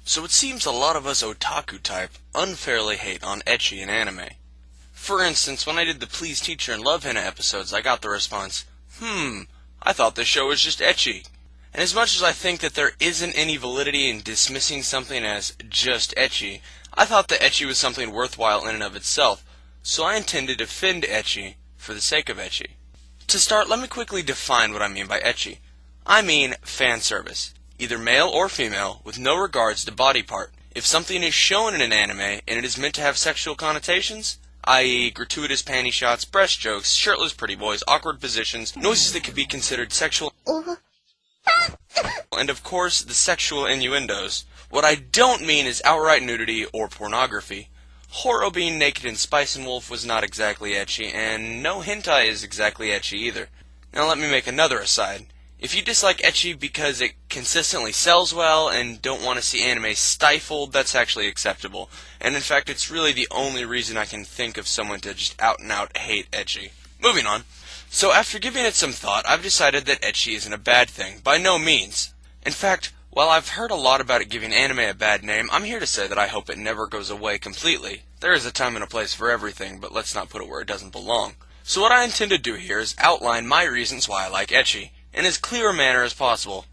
So it seems a lot of us otaku type unfairly hate on ecchi in anime. For instance, when I did the Please Teacher and Love Hina episodes, I got the response, I thought this show was just ecchi. And as much as I think that there isn't any validity in dismissing something as just ecchi, I thought that ecchi was something worthwhile in and of itself, so I intend to defend ecchi for the sake of ecchi. To start, let me quickly define what I mean by ecchi. I mean fan service, either male or female, with no regards to body part. If something is shown in an anime and it is meant to have sexual connotations, i.e. gratuitous panty shots, breast jokes, shirtless pretty boys, awkward positions, noises that could be considered sexual, and of course the sexual innuendos. What I don't mean is outright nudity or pornography. Horo being naked in Spice and Wolf was not exactly ecchi, and no hentai is exactly ecchi either. Now let me make another aside. If you dislike ecchi because it consistently sells well and don't want to see anime stifled, that's actually acceptable. And in fact, it's really the only reason I can think of someone to just out and out hate ecchi. Moving on. So after giving it some thought, I've decided that ecchi isn't a bad thing. By no means. In fact, while I've heard a lot about it giving anime a bad name, I'm here to say that I hope it never goes away completely. There is a time and a place for everything, but let's not put it where it doesn't belong. So what I intend to do here is outline my reasons why I like ecchi, in as clear a manner as possible.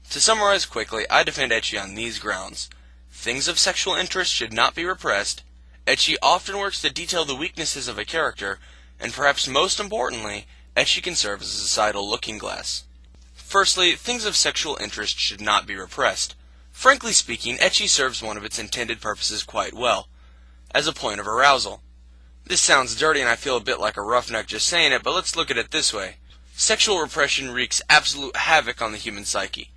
To summarize quickly, I defend ecchi on these grounds. Things of sexual interest should not be repressed. Ecchi often works to detail the weaknesses of a character, and perhaps most importantly, ecchi can serve as a societal looking glass. Firstly, things of sexual interest should not be repressed. Frankly speaking, ecchi serves one of its intended purposes quite well, as a point of arousal. This sounds dirty and I feel a bit like a roughneck just saying it, but let's look at it this way. Sexual repression wreaks absolute havoc on the human psyche.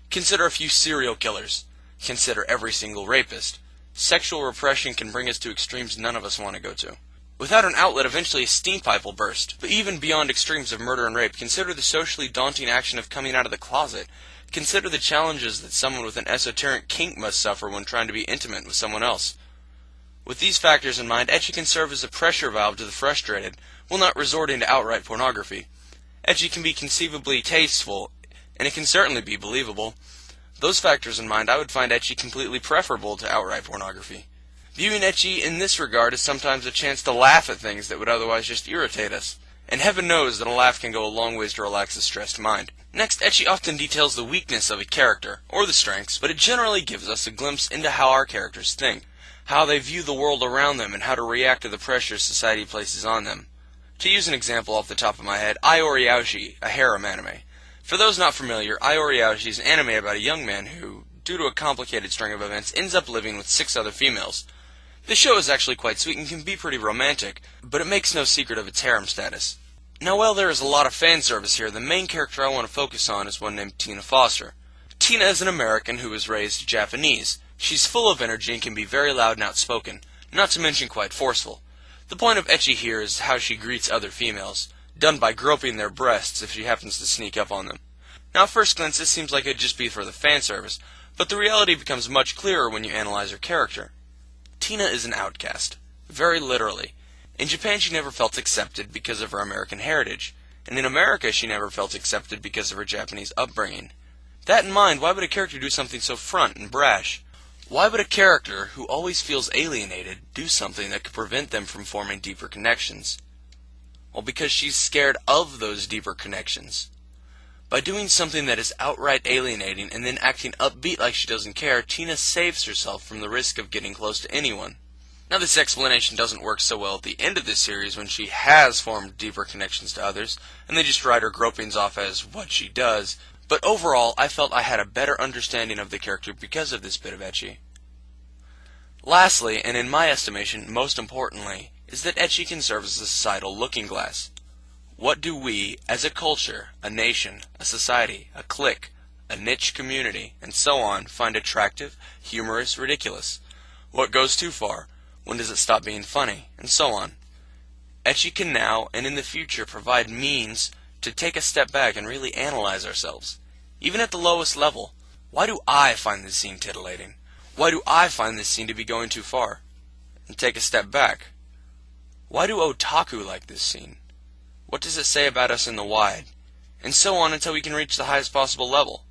Consider a few serial killers. Consider every single rapist. Sexual repression can bring us to extremes none of us want to go to. Without an outlet, eventually a steam pipe will burst. But even beyond extremes of murder and rape, consider the socially daunting action of coming out of the closet. Consider the challenges that someone with an esoteric kink must suffer when trying to be intimate with someone else. With these factors in mind, ecchi can serve as a pressure valve to the frustrated, while not resorting to outright pornography. Ecchi can be conceivably tasteful, and it can certainly be believable. Those factors in mind, I would find ecchi completely preferable to outright pornography. Viewing ecchi in this regard is sometimes a chance to laugh at things that would otherwise just irritate us. And heaven knows that a laugh can go a long ways to relax a stressed mind. Next, ecchi often details the weakness of a character, or the strengths, but it generally gives us a glimpse into how our characters think, how they view the world around them, and how to react to the pressures society places on them. To use an example off the top of my head, Aioriaoshi, a harem anime. For those not familiar, Aioriaoshi is an anime about a young man who, due to a complicated string of events, ends up living with 6 other females. The show is actually quite sweet and can be pretty romantic, but it makes no secret of its harem status. Now while there is a lot of fan service here, the main character I want to focus on is one named Tina Foster. Tina is an American who was raised Japanese. She's full of energy and can be very loud and outspoken, not to mention quite forceful. The point of ecchi here is how she greets other females, done by groping their breasts if she happens to sneak up on them. Now at first glance this seems like it'd just be for the fan service, but the reality becomes much clearer when you analyze her character. Tina is an outcast, very literally. In Japan she never felt accepted because of her American heritage, and in America she never felt accepted because of her Japanese upbringing. That in mind, why would a character do something so front and brash? Why would a character who always feels alienated do something that could prevent them from forming deeper connections? Well, because she's scared of those deeper connections. By doing something that is outright alienating and then acting upbeat like she doesn't care, Tina saves herself from the risk of getting close to anyone. Now this explanation doesn't work so well at the end of this series when she has formed deeper connections to others, and they just write her gropings off as what she does, but overall I felt I had a better understanding of the character because of this bit of ecchi. Lastly, and in my estimation most importantly, is that ecchi can serve as a societal looking glass. What do we, as a culture, a nation, a society, a clique, a niche community, and so on, find attractive, humorous, ridiculous? What goes too far? When does it stop being funny? And so on. Ecchi can now, and in the future, provide means to take a step back and really analyze ourselves. Even at the lowest level, why do I find this scene titillating? Why do I find this scene to be going too far? And take a step back. Why do otaku like this scene? What does it say about us in the wide? And so on until we can reach the highest possible level.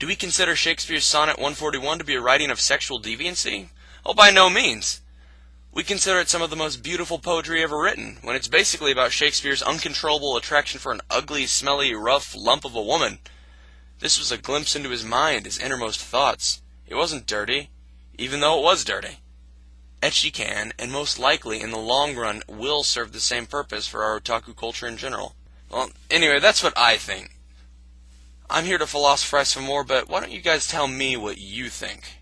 Do we consider Shakespeare's Sonnet 141 to be a writing of sexual deviancy? Oh, by no means. We consider it some of the most beautiful poetry ever written, when it's basically about Shakespeare's uncontrollable attraction for an ugly, smelly, rough lump of a woman. This was a glimpse into his mind, his innermost thoughts. It wasn't dirty, even though it was dirty. Ecchi can, and most likely in the long run will serve the same purpose for our otaku culture in general. Well, anyway, that's what I think. I'm here to philosophize some more, but why don't you guys tell me what you think?